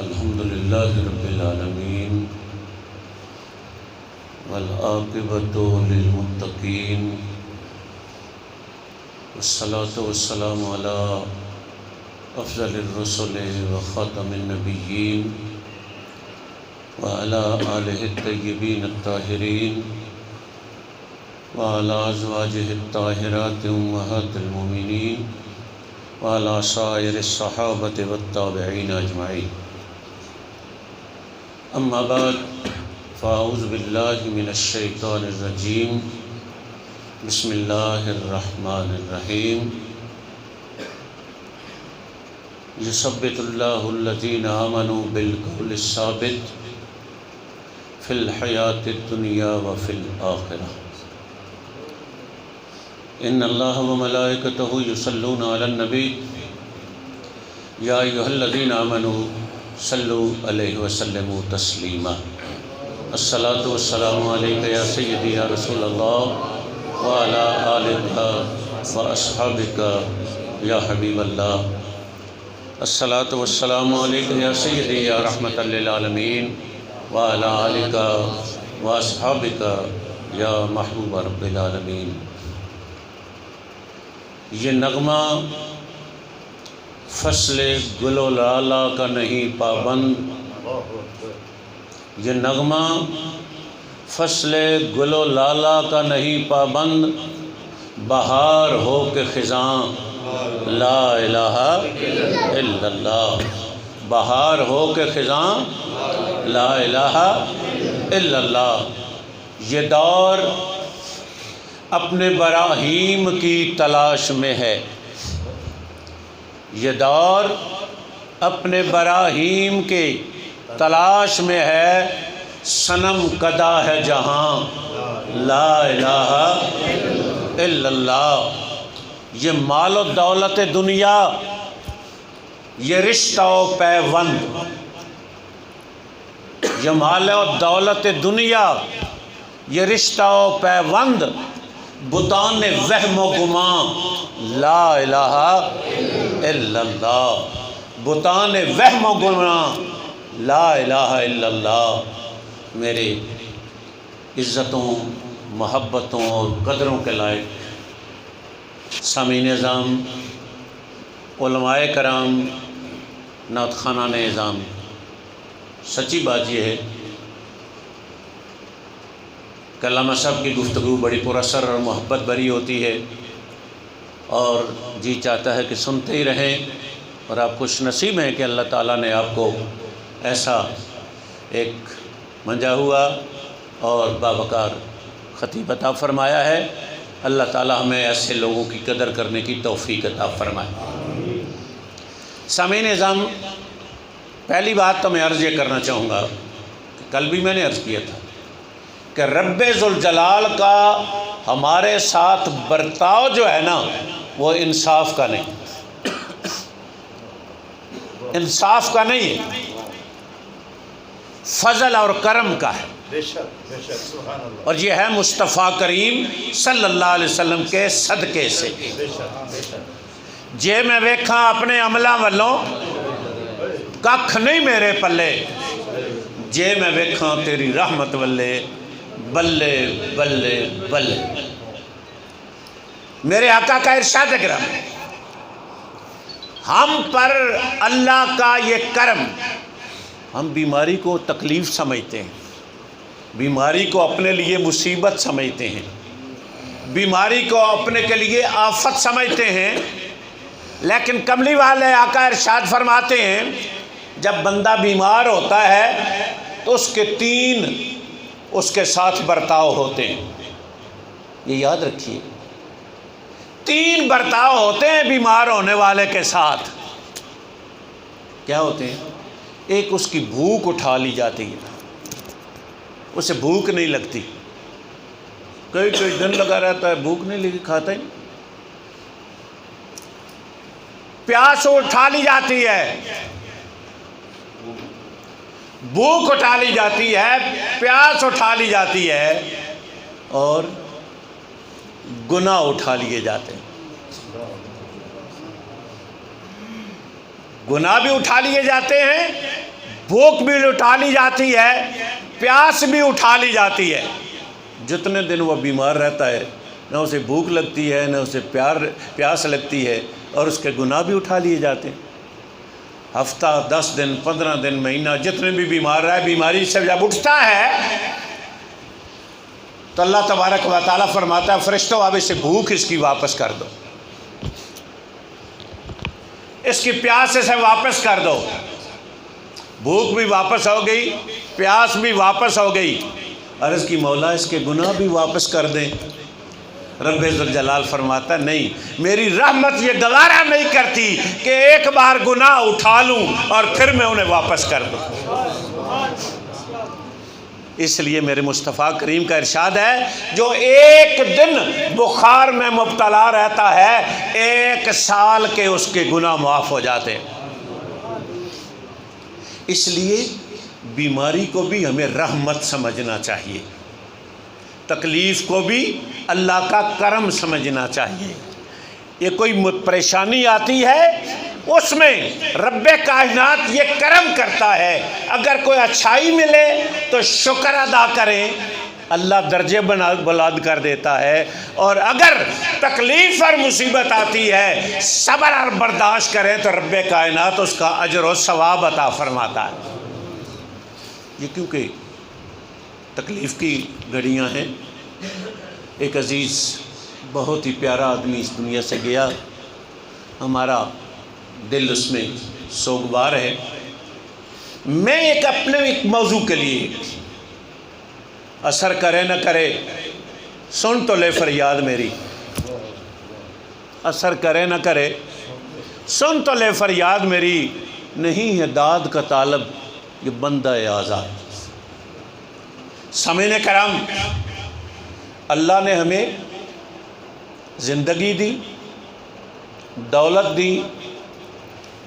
الحمد للہ رب العالمین والعاقبۃ للمتقین والصلاة والسلام علی افضل الرسل وخاتم النبیین وعلی آلہ الطیبین الطاہرین وعلی ازواجہ الطاہرات امہات المؤمنین وعلی سائر الصحابۃ والتابعین اجمعین. اما بعد فاعوذ باللہ من الشیطان الرجیم. بسم اللہ الرحمن الرحیم. یثبت اللہ الذین آمنوا بالقول الثابت فی الحیاۃ الدنیا وفی الآخرہ. ان اللہ وملائکتہ یصلون علی النبی یا ایھا الذین آمنوا صلوا علیہ وسلموا تسلیما. الصلاۃ والسلام علیک یا سیدی یا رسول اللہ وعلی آلک واصحابک یا حبیب اللہ. الصلاۃ والسلام علیک یا سیدی یا رحمۃ للعالمین وعلی آلک واصحابک یا محبوب رب العالمین. یہ نغمہ فصل گل و لالہ کا نہیں پابند، یہ نغمہ فصل گل و لالہ کا نہیں پابند، بہار ہو کے خزاں لا الہ الا اللہ. بہار ہو کے خزاں لا الہ الا اللہ. یہ دور اپنے براہیم کی تلاش میں ہے، یہ دور اپنے براہیم کی تلاش میں ہے. صنم کدا ہے جہاں لا الہ الا اللہ. یہ مال و دولت دنیا، یہ رشتہ و پیوند، یہ مال و دولت دنیا، یہ رشتہ و پیوند، بتان وہم و گمان لا الہ الا اللہ. بتان وہم و گمان لا الہ الا اللہ. میرے عزتوں، محبتوں اور قدروں کے لائق سامعین اعظام، علماء کرام، نعت خوانان اعظام، سچی بات یہ ہے کہ علامہ صاحب کی گفتگو بڑی پراثر اور محبت بھری ہوتی ہے اور جی چاہتا ہے کہ سنتے ہی رہیں. اور آپ خوش نصیب ہیں کہ اللہ تعالیٰ نے آپ کو ایسا ایک منجا ہوا اور باوقار خطیب عطا فرمایا ہے. اللہ تعالیٰ ہمیں ایسے لوگوں کی قدر کرنے کی توفیق عطا فرمائے. سامعین اعظام، پہلی بات تو میں عرض یہ کرنا چاہوں گا کہ کل بھی میں نے عرض کیا تھا کہ رب ذوالجلال کا ہمارے ساتھ برتاؤ جو ہے نا، وہ انصاف کا نہیں، انصاف کا نہیں ہے، فضل اور کرم کا ہے. اور یہ ہے مصطفیٰ کریم صلی اللہ علیہ وسلم کے صدقے سے. جے میں ویکھاں اپنے عملہ والوں ککھ نہیں میرے پلے، جے میں ویکھاں تیری رحمت والے بلے بلے بلے. میرے آقا کا ارشاد اکرم، ہم پر اللہ کا یہ کرم. ہم بیماری کو تکلیف سمجھتے ہیں، بیماری کو اپنے لیے مصیبت سمجھتے ہیں، بیماری کو اپنے کے لیے آفت سمجھتے ہیں. لیکن کملی والے آقا ارشاد فرماتے ہیں جب بندہ بیمار ہوتا ہے تو اس کے تین اس کے ساتھ برتاؤ ہوتے ہیں. یہ یاد رکھیے، تین برتاؤ ہوتے ہیں بیمار ہونے والے کے ساتھ. کیا ہوتے ہیں؟ ایک، اس کی بھوک اٹھا لی جاتی ہے، اسے بھوک نہیں لگتی، کئی دن لگا رہتا ہے بھوک نہیں لگی، کھاتا ہی. پیاس اٹھا لی جاتی ہے، بھوک اٹھا لی جاتی ہے، پیاس اٹھا لی جاتی ہے، اور گناہ اٹھا لیے جاتے ہیں. گناہ بھی اٹھا لیے جاتے ہیں، بھوک بھی اٹھا لی جاتی ہے، پیاس بھی اٹھا لی جاتی ہے۔ جتنے دن وہ بیمار رہتا ہے نہ اسے بھوک لگتی ہے نہ اسے پیاس لگتی ہے، اور اس کے گناہ بھی اٹھا لیے جاتے ہیں۔ ہفتہ، 10 دن، 15 دن، مہینہ، جتنے بھی بیمار رہا ہے، بیماری سے جب اٹھتا ہے تو اللہ تبارک و تعالیٰ فرماتا ہے فرشتوں اب اسے بھوک اس کی واپس کر دو، اس کی پیاس اسے واپس کر دو۔ بھوک بھی واپس ہو گئی، پیاس بھی واپس ہو گئی، عرض کی مولا اس کے گناہ بھی واپس کر دیں۔ رب ذوالجلال فرماتا نہیں، میری رحمت یہ گوارا نہیں کرتی کہ ایک بار گناہ اٹھا لوں اور پھر میں انہیں واپس کر دوں۔ اس لیے میرے مصطفیٰ کریم کا ارشاد ہے جو ایک دن بخار میں مبتلا رہتا ہے 1 سال کے اس کے گناہ معاف ہو جاتے ہیں۔ اس لیے بیماری کو بھی ہمیں رحمت سمجھنا چاہیے، تکلیف کو بھی اللہ کا کرم سمجھنا چاہیے۔ یہ کوئی پریشانی آتی ہے اس میں رب کائنات یہ کرم کرتا ہے، اگر کوئی اچھائی ملے تو شکر ادا کریں، اللہ درجے بلند کر دیتا ہے، اور اگر تکلیف اور مصیبت آتی ہے صبر اور برداشت کریں تو رب کائنات اس کا اجر و ثواب عطا فرماتا ہے۔ یہ کیونکہ تکلیف کی گھڑیاں ہیں۔ ایک عزیز بہت ہی پیارا آدمی اس دنیا سے گیا، ہمارا دل اس میں سوگوار ہے۔ میں اپنے ایک موضوع کے لیے اثر کرے نہ کرے سن تو لے فریاد میری، اثر کرے نہ کرے سن تو لے فریاد میری، نہیں ہے داد کا طالب یہ بندہ آزاد۔ سامعین کرام، اللہ نے ہمیں زندگی دی، دولت دی،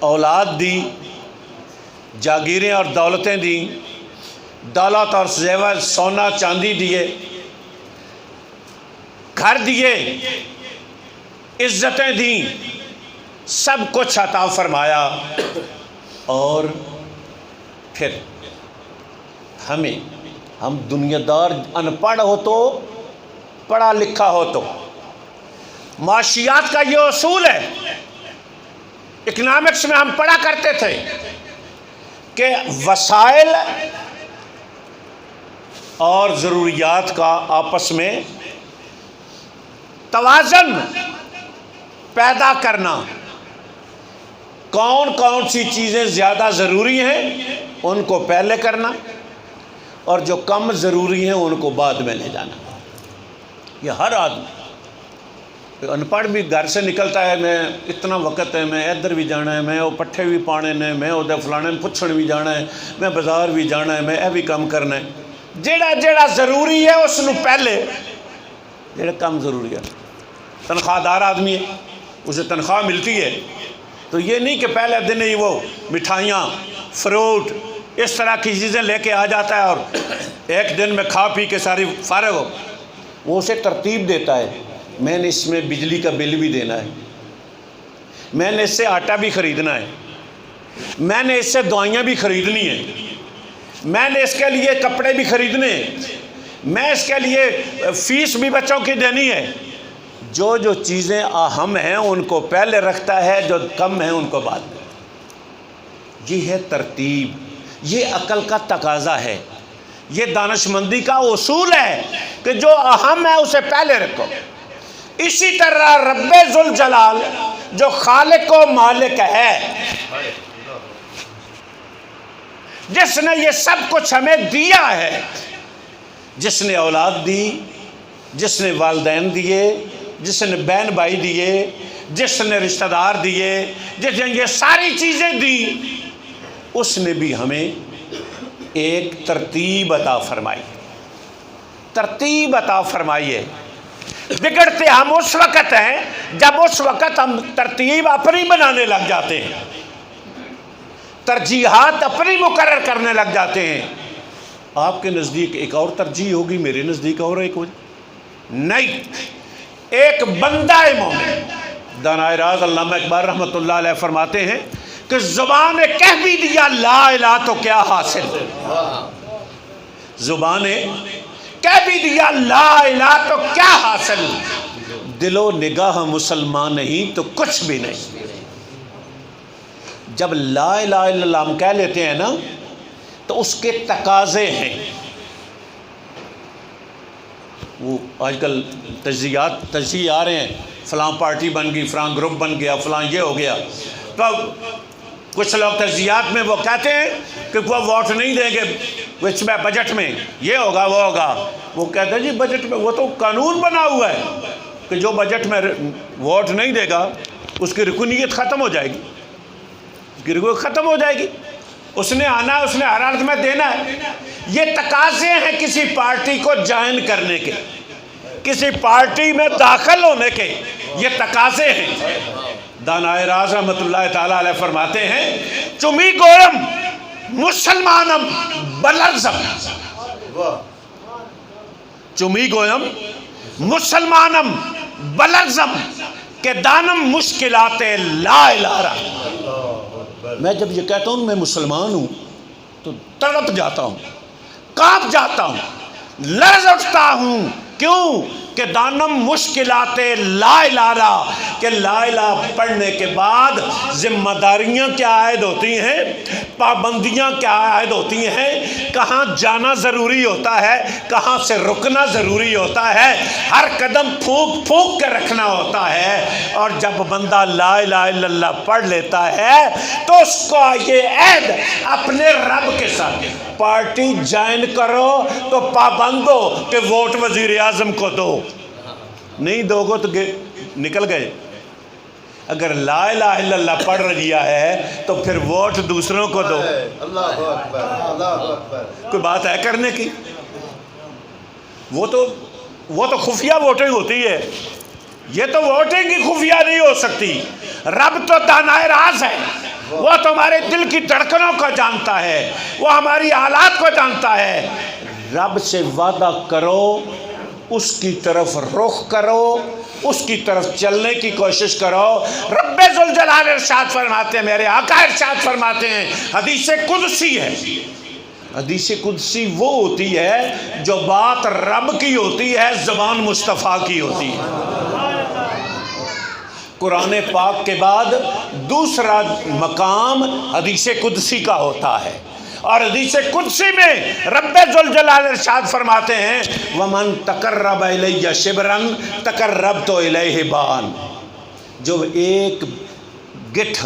اولاد دی، جاگیریں اور دولتیں دیں، دولت اور زیور سونا چاندی دیے، گھر دیے، عزتیں دیں، سب کچھ عطا فرمایا، اور پھر ہم دنیا دار ان پڑھ ہو تو پڑھا لکھا ہو تو معاشیات کا یہ اصول ہے، اکنامکس میں ہم پڑھا کرتے تھے کہ وسائل اور ضروریات کا آپس میں توازن پیدا کرنا، کون کون سی چیزیں زیادہ ضروری ہیں ان کو پہلے کرنا اور جو کم ضروری ہیں ان کو بعد میں لے جانا۔ یہ ہر آدمی ان پڑھ بھی گھر سے نکلتا ہے، میں اتنا وقت ہے، میں ادھر بھی جانا ہے، میں وہ پٹھے بھی پانے نے، میں ادھر فلانے پچھڑ بھی جانا ہے، میں بازار بھی جانا ہے، میں یہ بھی کام کرنا ہے۔ جیڑا ضروری ہے اس نو پہلے، جیڑا کم ضروری ہے۔ تنخواہ دار آدمی ہے، اسے تنخواہ ملتی ہے تو یہ نہیں کہ پہلے دن ہی وہ مٹھائیاں، فروٹ، اس طرح کی چیزیں لے کے آ جاتا ہے اور ایک دن میں کھا پی کے ساری فارغ ہو۔ وہ اسے ترتیب دیتا ہے، میں نے اس میں بجلی کا بل بھی دینا ہے، میں نے اس سے آٹا بھی خریدنا ہے، میں نے اس سے دوائیاں بھی خریدنی ہیں، میں نے اس کے لیے کپڑے بھی خریدنے ہیں، میں اس کے لیے فیس بھی بچوں کی دینی ہے۔ جو چیزیں اہم ہیں ان کو پہلے رکھتا ہے، جو کم ہیں ان کو بعد میں۔ یہ ہے ترتیب، یہ عقل کا تقاضا ہے، یہ دانشمندی کا اصول ہے کہ جو اہم ہے اسے پہلے رکھو۔ اسی طرح رب ذوالجلال جو خالق و مالک ہے، جس نے یہ سب کچھ ہمیں دیا ہے، جس نے اولاد دی، جس نے والدین دیے، جس نے بہن بھائی دیے، جس نے رشتہ دار دیے، جس نے یہ ساری چیزیں دی، اس نے بھی ہمیں ایک ترتیب عطا فرمائی، ترتیب عطا فرمائی ہے۔ بگڑتے ہم اس وقت ہیں جب اس وقت ہم ترتیب اپنی بنانے لگ جاتے ہیں، ترجیحات اپنی مقرر کرنے لگ جاتے ہیں۔ آپ کے نزدیک ایک اور ترجیح ہوگی، میرے نزدیک اور ایک ہوگی، نہیں۔ ایک بندہ مومن، دانائے راز علامہ اقبال رحمۃ اللہ علیہ فرماتے ہیں کہ زبان نے کہہ بھی دیا لا الہ تو کیا حاصل، زبان نے کہہ بھی دیا لا الہ تو کیا حاصل، دل و نگاہ مسلمان نہیں تو کچھ بھی نہیں۔ جب لا الہ الا اللہ ہم کہہ لیتے ہیں نا تو اس کے تقاضے ہیں۔ وہ آج کل تجزیے آ رہے ہیں، فلاں پارٹی بن گئی، فلاں گروپ بن گیا، فلاں یہ ہو گیا، تو کچھ لوگ تجزیات میں وہ کہتے ہیں کہ وہ ووٹ نہیں دیں گے وچ میں بجٹ میں یہ ہوگا وہ ہوگا، وہ کہتے ہیں جی بجٹ میں وہ تو قانون بنا ہوا ہے کہ جو بجٹ میں ووٹ نہیں دے گا اس کی رکنیت ختم ہو جائے گی، اس کی رکنیت ختم ہو جائے گی، اس نے آنا ہے، اس نے ہر حالت میں دینا ہے۔ یہ تقاضے ہیں کسی پارٹی کو جوائن کرنے کے، کسی پارٹی میں داخل ہونے کے، یہ تقاضے ہیں۔ دانائے راز رحمت اللہ تعالیٰ علیہ فرماتے ہیں چمی گویم مسلمانم بلرزم، چمی گویم مسلمانم بلرزم کہ دانم مشکلات لا الہ را۔ میں جب یہ کہتا ہوں میں مسلمان ہوں تو تڑپ جاتا ہوں، کانپ جاتا ہوں، لرز اٹھتا ہوں، کیوں کہ دانم مشکلات لا الہ را، کہ لا الہ پڑھنے کے بعد ذمہ داریاں کیا عائد ہوتی ہیں، پابندیاں کیا عائد ہوتی ہیں، کہاں جانا ضروری ہوتا ہے، کہاں سے رکنا ضروری ہوتا ہے، ہر قدم پھونک پھونک کے رکھنا ہوتا ہے۔ اور جب بندہ لا الہ الا اللہ پڑھ لیتا ہے تو اس کو یہ عہد اپنے رب کے ساتھ، پارٹی جوائن کرو تو پابند ہو کہ ووٹ وزیر اعظم کو دو، نہیں دو گو تو نکل گئے۔ اگر لا الہ الا اللہ پڑھ رہا ہے تو پھر ووٹ دوسروں کو دو۔ اللہ اکبر، اللہ اکبر۔ کوئی بات ہے کرنے کی؟ وہ تو خفیہ ووٹنگ ہوتی ہے، یہ تو ووٹنگ ہی خفیہ نہیں ہو سکتی۔ رب تو دانائے راز ہے، وہ تو ہمارے دل کی دھڑکنوں کو جانتا ہے، وہ ہماری حالات کو جانتا ہے۔ رب سے وعدہ کرو، اس کی طرف رخ کرو، اس کی طرف چلنے کی کوشش کرو۔ رب ذوالجلال ارشاد فرماتے ہیں، میرے آقا ارشاد فرماتے ہیں، حدیث قدسی ہے، حدیث قدسی وہ ہوتی ہے جو بات رب کی ہوتی ہے، زبان مصطفیٰ کی ہوتی ہے۔ قرآن پاک کے بعد دوسرا مقام حدیث قدسی کا ہوتا ہے، اور حدیث قدسی میں رب ذوالجلال ارشاد فرماتے ہیں وَمَن تَقَرَّبَ إِلَيَّ شِبْرًا تَقَرَّبْتُ إِلَيْهِ بَانٍ، جو ایک گٹھ،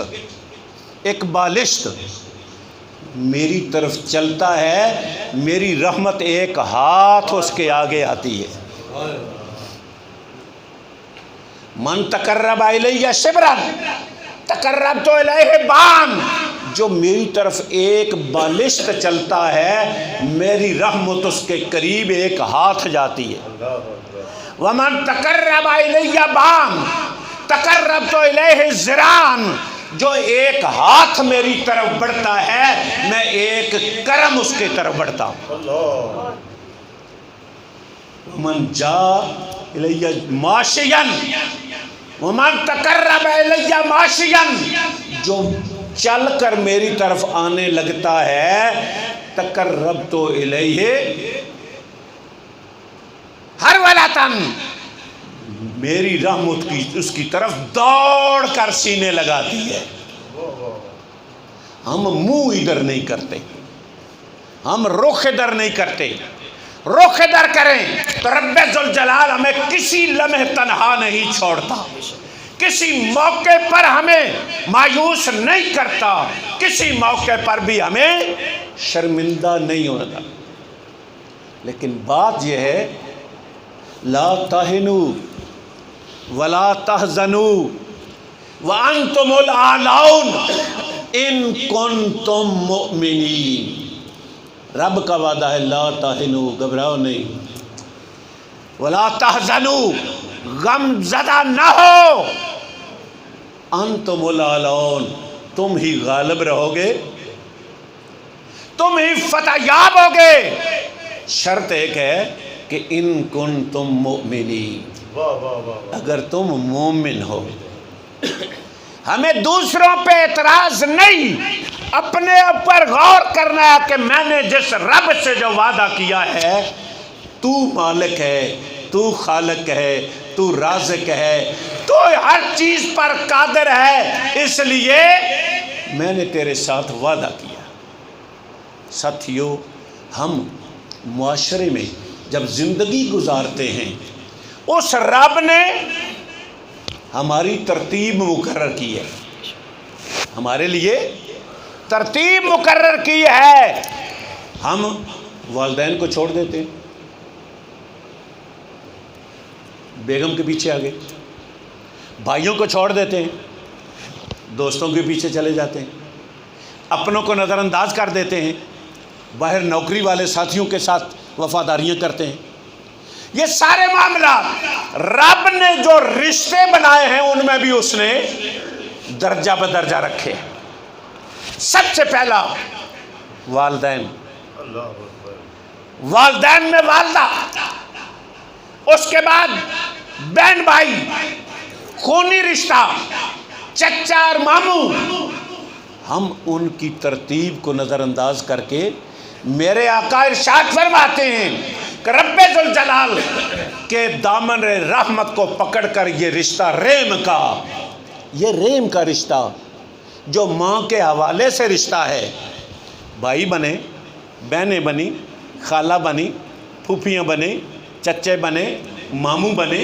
ایک بالشت میری طرف چلتا ہے، میری رحمت ایک ہاتھ اس کے آگے آتی ہے۔ من تقرب الیہ شبرا تقربت الیہ بان، جو میری طرف ایک بالشت چلتا ہے میری رحمت اس کے قریب ایک ہاتھ جاتی ہے۔ ومن تقرب الیہ بان تقربت الیہ ذراعا، جو ایک ہاتھ میری طرف بڑھتا ہے میں ایک کرم اس کی طرف بڑھتا ہوں۔ من جا الیہ ماشیا، ومن تقرب الیہ ماشیا، جو چل کر میری طرف آنے لگتا ہے تقربت الیہ ہرولۃ، میری رحمت کی اس کی طرف دوڑ کر سینے لگاتی ہے۔ ہم منہ ادھر نہیں کرتے، ہم رخ ادھر نہیں کرتے، رخ ادھر کریں تو رب ذوالجلال ہمیں کسی لمحے تنہا نہیں چھوڑتا، کسی موقع پر ہمیں مایوس نہیں کرتا، کسی موقع پر بھی ہمیں شرمندہ نہیں ہوتا۔ لیکن بات یہ ہے لا تہنوا ولا تحزنوا وانتم الاعلون ان کنتم مؤمنین۔ رب کا وعدہ ہے لا تہنوا، گھبراؤ نہیں، ولا تحزنوا، غم زدہ نہ ہو، انتم الاعلون، تم ہی غالب رہو گے، تم ہی فتح یاب ہوگے۔ شرط ایک ہے کہ ان کنتم مؤمنین، اگر تم مومن ہو، ہمیں دوسروں پہ اعتراض نہیں، اپنے اوپر غور کرنا ہے کہ میں نے جس رب سے جو وعدہ کیا ہے، تو مالک ہے، تو خالق ہے، تو رازق ہے، تو ہر چیز پر قادر ہے، اس لیے میں نے تیرے ساتھ وعدہ کیا۔ ساتھیو، ہم معاشرے میں جب زندگی گزارتے ہیں، اس رب نے ہماری ترتیب مقرر کی ہے، ہمارے لیے ترتیب مقرر کی ہے۔ ہم والدین کو چھوڑ دیتے ہیں، بیگم کے پیچھے آگے، بھائیوں کو چھوڑ دیتے ہیں، دوستوں کے پیچھے چلے جاتے ہیں، اپنوں کو نظر انداز کر دیتے ہیں، باہر نوکری والے ساتھیوں کے ساتھ وفاداریاں کرتے ہیں۔ یہ سارے معاملات رب نے جو رشتے بنائے ہیں ان میں بھی اس نے درجہ بدرجہ رکھے۔ سب سے پہلا والدین، والدین میں والدہ، اس کے بعد بہن بھائی، خونی رشتہ، چچا اور ماموں، ہم ان کی ترتیب کو نظر انداز کر کے میرے آقا ارشاد فرماتے ہیں کہ رب ذوالجلال کے دامن رحمت کو پکڑ کر یہ رشتہ رحم کا، یہ رحم کا رشتہ جو ماں کے حوالے سے رشتہ ہے، بھائی بنے، بہنیں بنی، خالہ بنی، پھوپھیاں بنے، چچے بنے، ماموں بنے،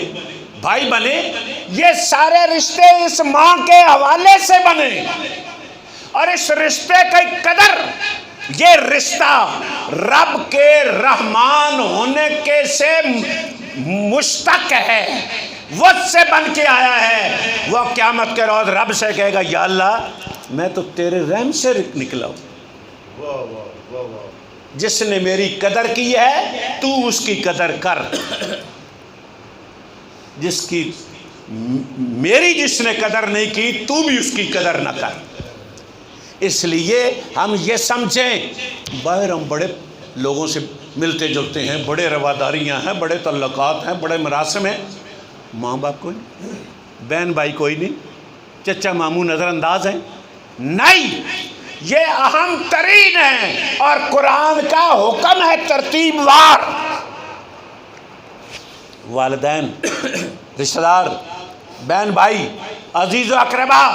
بھائی بنے، یہ سارے رشتے اس ماں کے حوالے سے بنے، اور اس رشتے کی قدر، یہ رشتہ رب کے رحمان ہونے کے سے مشتق ہے، وجہ سے بن کے آیا ہے۔ وہ قیامت کے روز رب سے کہے گا، یا اللہ میں تو تیرے رحم سے نکلا ہوں، جس نے میری قدر کی ہے تو اس کی قدر کر، میری جس نے قدر نہیں کی تو بھی اس کی قدر نہ کر۔ اس لیے ہم یہ سمجھیں، باہر ہم بڑے لوگوں سے ملتے جلتے ہیں، بڑے رواداریاں ہیں، بڑے تعلقات ہیں، بڑے مراسم ہیں، ماں باپ کوئی نہیں، بہن بھائی کوئی نہیں، چچا ماموں نظر انداز ہیں، نہیں، یہ اہم ترین ہے، اور قرآن کا حکم ہے ترتیب وار۔ والدین، رشتہ دار، بہن بھائی، عزیز و اقربا،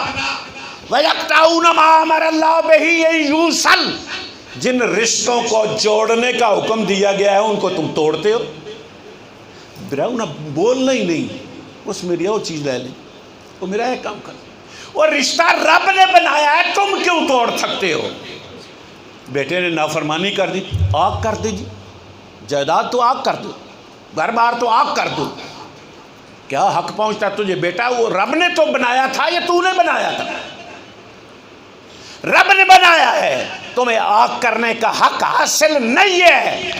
وَيَقْطَعُونَ مَا أَمَرَ اللَّهُ بِهِ أَن يُوصَلَ، جن رشتوں کو جوڑنے کا حکم دیا گیا ہے ان کو تم توڑتے ہو۔ براؤنا بولنا ہی نہیں، اس میری وہ چیز لے لیں، وہ میرا ہے کام کر، اور رشتہ رب نے بنایا ہے، تم کیوں توڑ سکتے ہو؟ بیٹے نے نافرمانی کر دی، آگ کر دیجیے، جائیداد تو آگ کر دو، گھر بار تو آگ کر دو، کیا حق پہنچتا تجھے؟ بیٹا وہ رب نے تو بنایا تھا، یہ تو نے بنایا تھا، رب نے بنایا ہے، تمہیں آگ کرنے کا حق حاصل نہیں ہے۔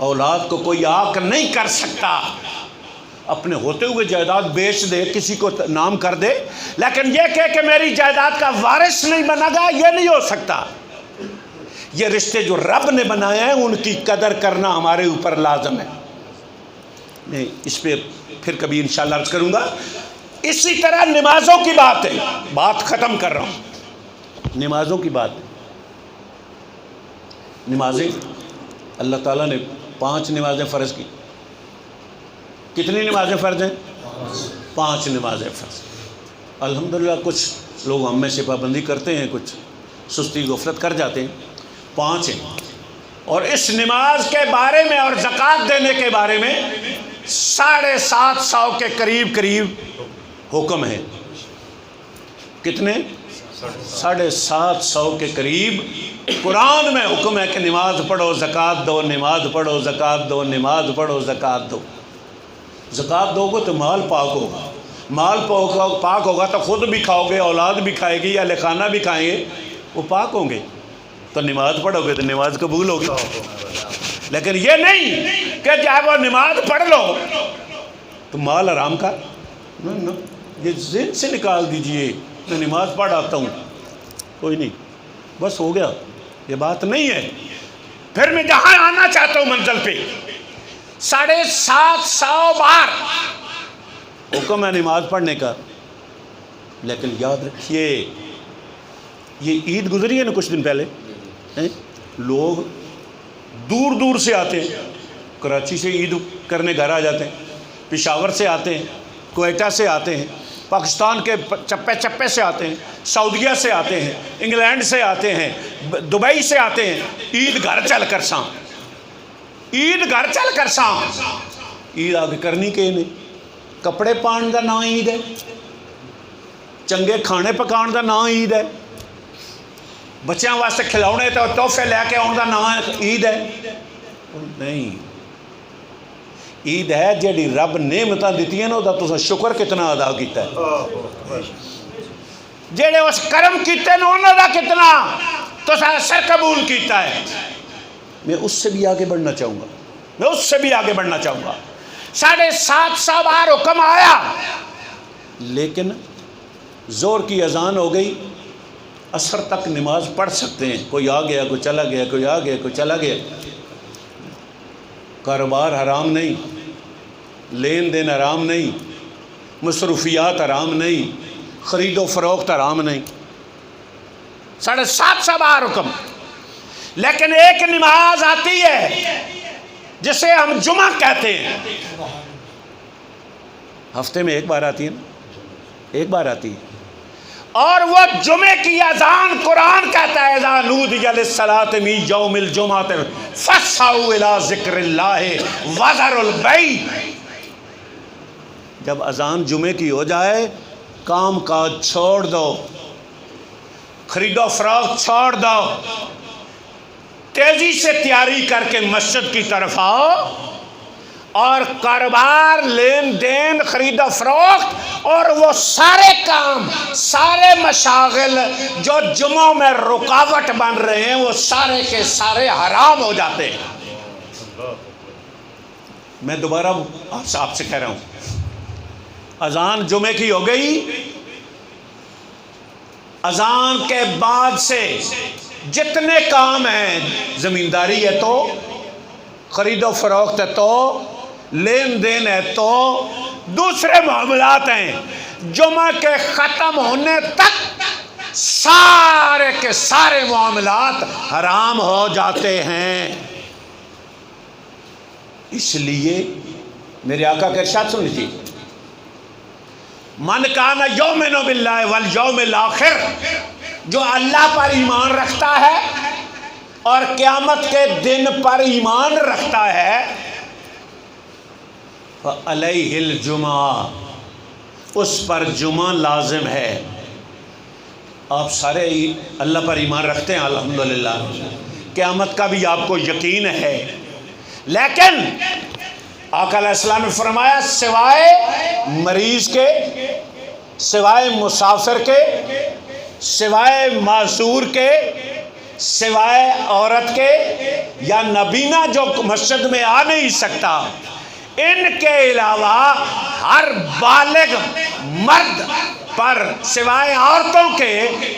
اولاد کو کوئی آگ نہیں کر سکتا، اپنے ہوتے ہوئے جائیداد بیچ دے، کسی کو نام کر دے، لیکن یہ کہے کہ میری جائیداد کا وارث نہیں بنا گا، یہ نہیں ہو سکتا۔ یہ رشتے جو رب نے بنائے ہیں ان کی قدر کرنا ہمارے اوپر لازم ہے۔ میں اس پہ پھر کبھی انشاءاللہ عرض کروں گا۔ اسی طرح نمازوں کی بات ہے، بات ختم کر رہا ہوں، نمازوں کی بات ہے۔ نمازیں اللہ تعالیٰ نے 5 نمازیں فرض کی۔ کتنی نمازیں فرض ہیں؟ 5 نمازیں فرض۔ الحمدللہ کچھ لوگ ہم میں سے پابندی کرتے ہیں، کچھ سستی غفلت کر جاتے ہیں، 5 ہیں۔ اور اس نماز کے بارے میں اور زکوٰۃ دینے کے بارے میں 750 کے قریب حکم ہے۔ کتنے؟ 750 کے قریب قرآن میں حکم ہے کہ نماز پڑھو، زکوٰۃ دو، نماز پڑھو، زکوٰۃ دو، نماز پڑھو، زکوٰۃ دو۔ زکوٰۃ دو گے تو مال پاک ہوگا، مال پاک ہوگا تو خود بھی کھاؤ گے، اولاد بھی کھائے گی، اہل خانہ بھی کھائیں گے، وہ پاک ہوں گے، تو نماز پڑھو گے تو نماز قبول ہوگی۔ لیکن یہ نہیں کہ جب وہ نماز پڑھ لو تو مال حرام کا، نہ، یہ ذہن سے نکال دیجئے، میں نماز پڑھ آتا ہوں، کوئی نہیں، بس ہو گیا، یہ بات نہیں ہے۔ پھر میں جہاں آنا چاہتا ہوں منزل پہ، 750 بار حکم ہے نماز پڑھنے کا، لیکن یاد رکھیے یہ عید گزری ہے نا کچھ دن پہلے، لوگ دور دور سے آتے ہیں، کراچی سے عید کرنے گھر آ جاتے ہیں، پشاور سے آتے ہیں، کوئٹہ سے آتے ہیں، پاکستان کے چپے چپے سے آتے ہیں، سعودیہ سے آتے ہیں، انگلینڈ سے آتے ہیں، دبئی سے آتے ہیں، عید گھر چل کر ساں، عید گھر چل کر ساں، عید آگے کرنی کہ نہیں، کپڑے پان دا نام عید ہے، چنگے کھانے پکان دا نام عید ہے، بچیاں واسطے کھلونے تو تحفے لے کے آن دا نام عید ہے؟ نہیں، عید ہے جیڑی رب نعمتاں دیتی ہیں نا دا تو شکر کتنا ادا کیتا ہے، جیڑے اس کرم کیتے نا انہوں دا کتنا تو سر قبول کیتا ہے۔ میں اس سے بھی آگے بڑھنا چاہوں گا، میں اس سے بھی آگے بڑھنا چاہوں گا۔ 750 بار حکم آیا، لیکن زور کی اذان ہو گئی، عصر تک نماز پڑھ سکتے ہیں، کوئی آ گیا کوئی چلا گیا، کوئی آ گیا کوئی چلا گیا، کاروبار حرام نہیں، لین دین حرام نہیں، مصروفیات حرام نہیں، خرید و فروخت حرام نہیں، 750 بار حکم۔ لیکن ایک نماز آتی ہے جسے ہم جمعہ کہتے ہیں، ہفتے میں ایک بار آتی ہے نا، ایک بار آتی ہے، اور وہ جمعے کی اذان قرآن کہتا ہے اذا نودی للصلاۃ من یوم الجمعۃ فاسعوا الی ذکر اللہ وذروا البیع۔ جب اذان جمعے کی ہو جائے کام کاج چھوڑ دو، خرید و فروخت چھوڑ دو، تیزی سے تیاری کر کے مسجد کی طرف آؤ اور کاروبار، لین دین، خرید و فروخت اور وہ سارے کام، سارے مشاغل جو جمعوں میں رکاوٹ بن رہے ہیں وہ سارے کے سارے حرام ہو جاتے ہیں۔ میں دوبارہ آپ سے کہہ رہا ہوں، اذان جمعے کی ہو گئی، اذان کے بعد سے جتنے کام ہیں، زمینداری ہے تو، خرید و فروخت ہے تو، لین دین ہے تو، دوسرے معاملات ہیں، جمعہ کے ختم ہونے تک سارے کے سارے معاملات حرام ہو جاتے ہیں۔ اس لیے میرے آقا کا ارشاد سن لیجیے، من کان یؤمن باللہ والیوم الآخر، جو اللہ پر ایمان رکھتا ہے اور قیامت کے دن پر ایمان رکھتا ہے، فعلیہ الجمعہ، اس پر جمعہ لازم ہے۔ آپ سارے اللہ پر ایمان رکھتے ہیں الحمدللہ، قیامت کا بھی آپ کو یقین ہے، لیکن آقا علیہ السلام نے فرمایا سوائے مریض کے، سوائے مسافر کے، سوائے معذور کے، سوائے عورت کے یا نابینا جو مسجد میں آ نہیں سکتا، ان کے علاوہ ہر بالغ مرد پر سوائے عورتوں کے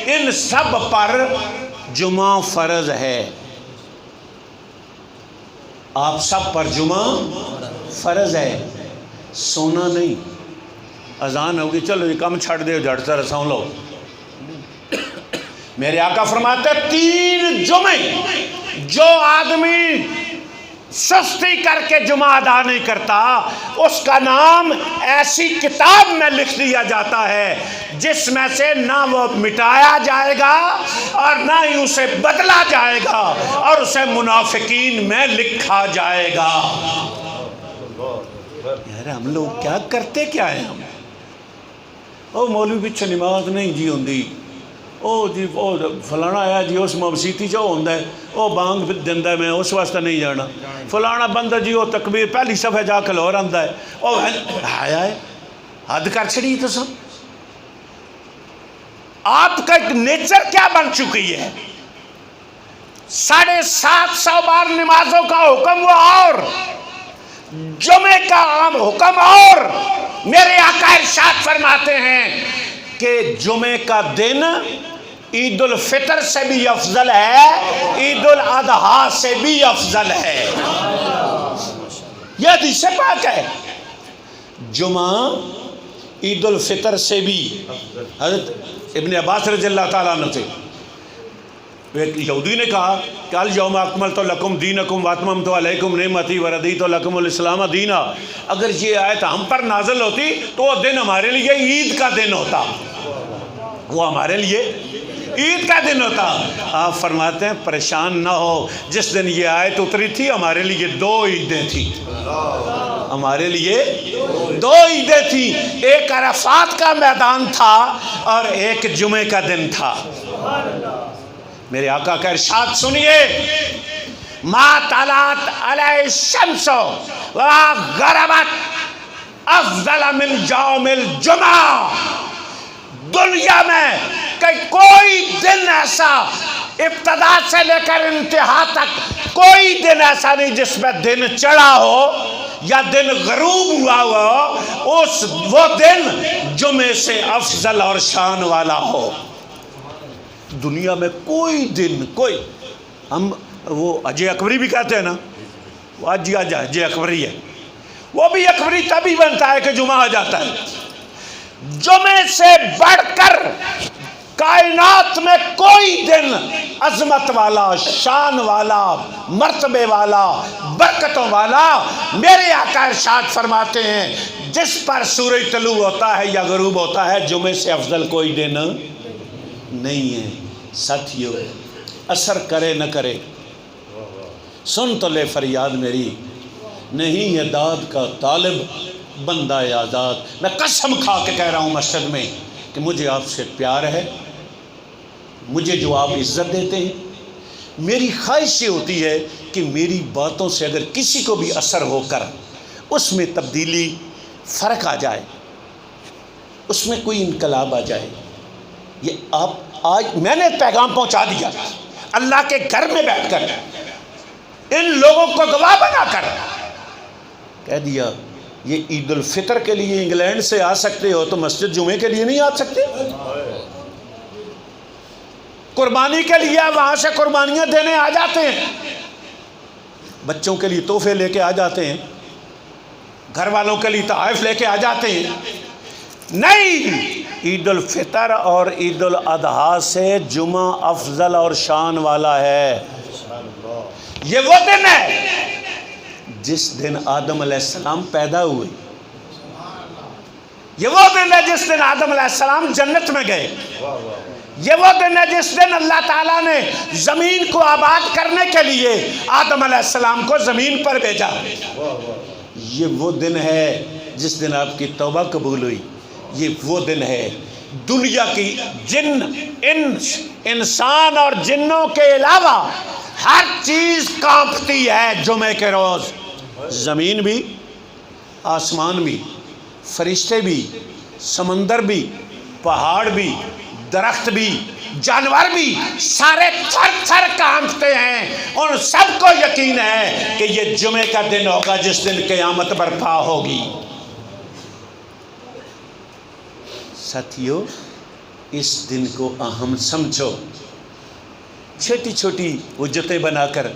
ان سب پر جمعہ فرض ہے۔ آپ سب پر جمعہ فرض ہے، سونا نہیں۔ اذان ہوگی چلو یہ کم چھڑ دے جھٹ سے رساؤں لو، میرے آقا فرماتے 3 جمعے جو آدمی سستی کر کے جمعہ ادا نہیں کرتا اس کا نام ایسی کتاب میں لکھ دیا جاتا ہے جس میں سے نہ وہ مٹایا جائے گا اور نہ ہی اسے بدلا جائے گا اور اسے منافقین میں لکھا جائے گا۔ یار ہم لوگ کیا کرتے کیا ہیں ہم؟ او مولوی پیچھے نماز نہیں جی ہوندی، او جی او فلانا آیا جی اس مسیتی جو ہوندا ہے او بانگ دیندا ہے میں اس واسطے نہیں جانا، فلانا بندہ جی او تکبیر پہلی صفحے جا کے لور آندا ہے، او آیا ہے حد کر چھڑی تو سب۔ آپ کا ایک نیچر کیا بن چکی ہے؟ 750 بار نمازوں کا حکم وہ اور جمعے کا عام حکم اور۔ میرے آقا ارشاد فرماتے ہیں کہ جمعے کا دن عید الفطر سے بھی افضل ہے، عید الاضحیٰ سے بھی افضل ہے۔ یہ حدیث پاک ہے۔ جمعہ عید الفطر سے بھی حضرت ابن عباس رضی اللہ تعالیٰ عنہ سے ایک یہودی نے کہا کہ الیوم اکملت لکم دینکم واتممت علیکم نعمتی وردیت لکم الاسلام دینا. اگر یہ آیت ہم پر نازل ہوتی تو وہ دن ہمارے لیے عید کا دن ہوتا، وہ ہمارے لیے عید کا دن ہوتا. آپ فرماتے ہیں پریشان نہ ہو، جس دن یہ آیت اتری تھی ہمارے لیے 2 عیدیں تھیں، ہمارے لیے 2 عیدیں تھیں. ایک عرفات کا میدان تھا اور ایک جمعے کا دن تھا. میرے آقا کا ارشاد سنیے، ما طلعت علیہ الشمس وما غربت افضل من یوم الجمعہ. دنیا میں کہ کوئی دن ایسا ابتدا سے لے کر انتہا تک کوئی دن ایسا نہیں جس میں دن چڑھا ہو یا دن غروب ہوا ہو وہ دن جمعے سے افضل اور شان والا ہو. دنیا میں کوئی دن کوئی، ہم وہ اجے اکبری بھی کہتے ہیں نا، وہ اجے اکبری ہے، وہ بھی اکبری تبھی بنتا ہے کہ جمعہ آ جاتا ہے. جمعے سے بڑھ کر کائنات میں کوئی دن عظمت والا، شان والا، مرتبے والا، برکتوں والا میرے آقا ارشاد فرماتے ہیں جس پر سورج طلوع ہوتا ہے یا غروب ہوتا ہے جمعے سے افضل کوئی دن نہیں ہے. ساتھیو، اثر کرے نہ کرے سن تو لے فریاد میری، نہیں ہے داد کا طالب بندہ آزاد. میں قسم کھا کے کہہ رہا ہوں مسجد میں کہ مجھے آپ سے پیار ہے، مجھے جو آپ عزت دیتے ہیں، میری خواہش یہ ہوتی ہے کہ میری باتوں سے اگر کسی کو بھی اثر ہو کر اس میں تبدیلی، فرق آ جائے، اس میں کوئی انقلاب آ جائے. یہ آپ آج میں نے پیغام پہنچا دیا اللہ کے گھر میں بیٹھ کر، ان لوگوں کو گواہ بنا کر کہہ دیا یہ عید الفطر کے لیے انگلینڈ سے آ سکتے ہو تو مسجد جمعے کے لیے نہیں آ سکتے؟ قربانی کے لیے وہاں سے قربانیاں دینے آ جاتے ہیں، بچوں کے لیے تحفے لے کے آ جاتے ہیں، گھر والوں کے لیے تحائف لے کے آ جاتے ہیں. نہیں، عید الفطر اور عید الاضحیٰ سے جمعہ افضل اور شان والا ہے. یہ وہ دن ہے جس دن آدم علیہ السلام پیدا ہوئے، یہ وہ دن ہے جس دن آدم علیہ السلام جنت میں گئے، یہ وہ دن ہے جس دن اللہ تعالیٰ نے زمین کو آباد کرنے کے لیے آدم علیہ السلام کو زمین پر بھیجا. یہ وہ دن ہے جس دن آپ کی توبہ قبول ہوئی. یہ وہ دن ہے دنیا کی انسان اور جنوں کے علاوہ ہر چیز کانپتی ہے جمعے کے روز. زمین بھی، آسمان بھی، فرشتے بھی، سمندر بھی، پہاڑ بھی، درخت بھی، جانور بھی، سارے تھر تھر کانپتے ہیں. ان سب کو یقین ہے کہ یہ جمعے کا دن ہوگا جس دن قیامت برپا ہوگی. ساتھیو، اس دن کو اہم سمجھو. چھوٹی چھوٹی حجتیں بنا کر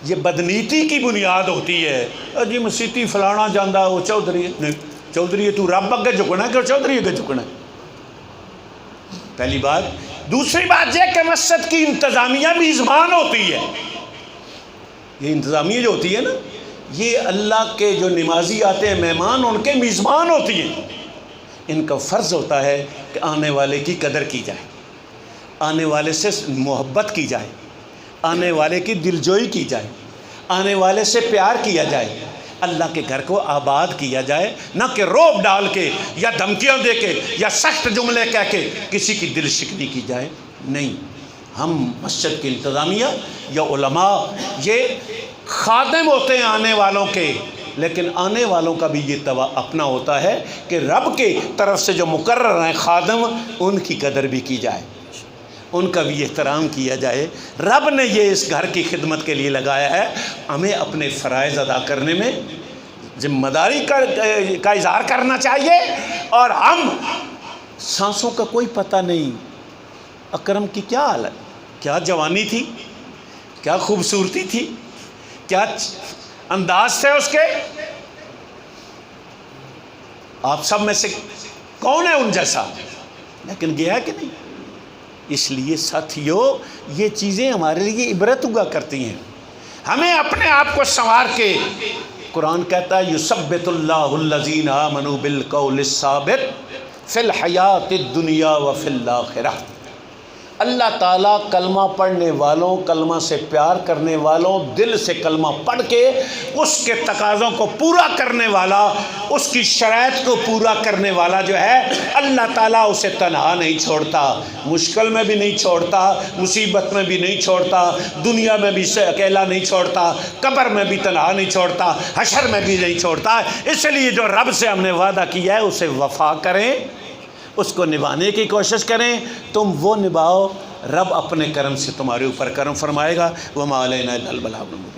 یہ بدنیتی کی بنیاد ہوتی ہے. جی مسیتی فلانا جاندہ وہ چودھری ہے، نہیں چودھری ہے تو رب اگے جھکنا ہے کہ چودھری اگے جھکنا ہے؟ پہلی بات. دوسری بات یہ کہ مسجد کی انتظامیہ میزبان ہوتی ہے. یہ انتظامیہ جو ہوتی ہے نا، یہ اللہ کے جو نمازی آتے ہیں مہمان، ان کے میزبان ہوتی ہیں. ان کا فرض ہوتا ہے کہ آنے والے کی قدر کی جائے، آنے والے سے محبت کی جائے، آنے والے کی دلجوئی کی جائے، آنے والے سے پیار کیا جائے، اللہ کے گھر کو آباد کیا جائے، نہ کہ روب ڈال کے یا دھمکیاں دے کے یا سخت جملے کہہ کے کسی کی دل شکنی کی جائے. نہیں، ہم مسجد کی انتظامیہ یا علماء یہ خادم ہوتے ہیں آنے والوں کے، لیکن آنے والوں کا بھی یہ اپنا ہوتا ہے کہ رب کے طرف سے جو مقرر ہیں خادم، ان کی قدر بھی کی جائے، ان کا بھی احترام کیا جائے. رب نے یہ اس گھر کی خدمت کے لیے لگایا ہے. ہمیں اپنے فرائض ادا کرنے میں ذمہ داری کا اظہار کرنا چاہیے. اور ہم سانسوں کا کوئی پتہ نہیں. اکرم کی کیا حالت، کیا جوانی تھی، کیا خوبصورتی تھی، کیا انداز تھے اس کے. آپ سب میں سے کون ہے ان جیسا؟ لیکن گیا کہ نہیں. اس لیے ساتھیو یہ چیزیں ہمارے لیے عبرت ہوا کرتی ہیں. ہمیں اپنے آپ کو سنوار کے، قرآن کہتا ہے یثبت اللہ الذین آمنوا بالقول الثابت فی الحیات الدنیا وفی الآخرہ. اللہ تعالیٰ کلمہ پڑھنے والوں، کلمہ سے پیار کرنے والوں، دل سے کلمہ پڑھ کے اس کے تقاضوں کو پورا کرنے والا، اس کی شرائط کو پورا کرنے والا جو ہے، اللہ تعالیٰ اسے تنہا نہیں چھوڑتا، مشکل میں بھی نہیں چھوڑتا، مصیبت میں بھی نہیں چھوڑتا، دنیا میں بھی سے اکیلا نہیں چھوڑتا، قبر میں بھی تنہا نہیں چھوڑتا، حشر میں بھی نہیں چھوڑتا. اس لیے جو رب سے ہم نے وعدہ کیا ہے اسے وفا کریں، اس کو نبھانے کی کوشش کریں. تم وہ نبھاؤ، رب اپنے کرم سے تمہارے اوپر کرم فرمائے گا. وما علینا الا البلاغ المبین.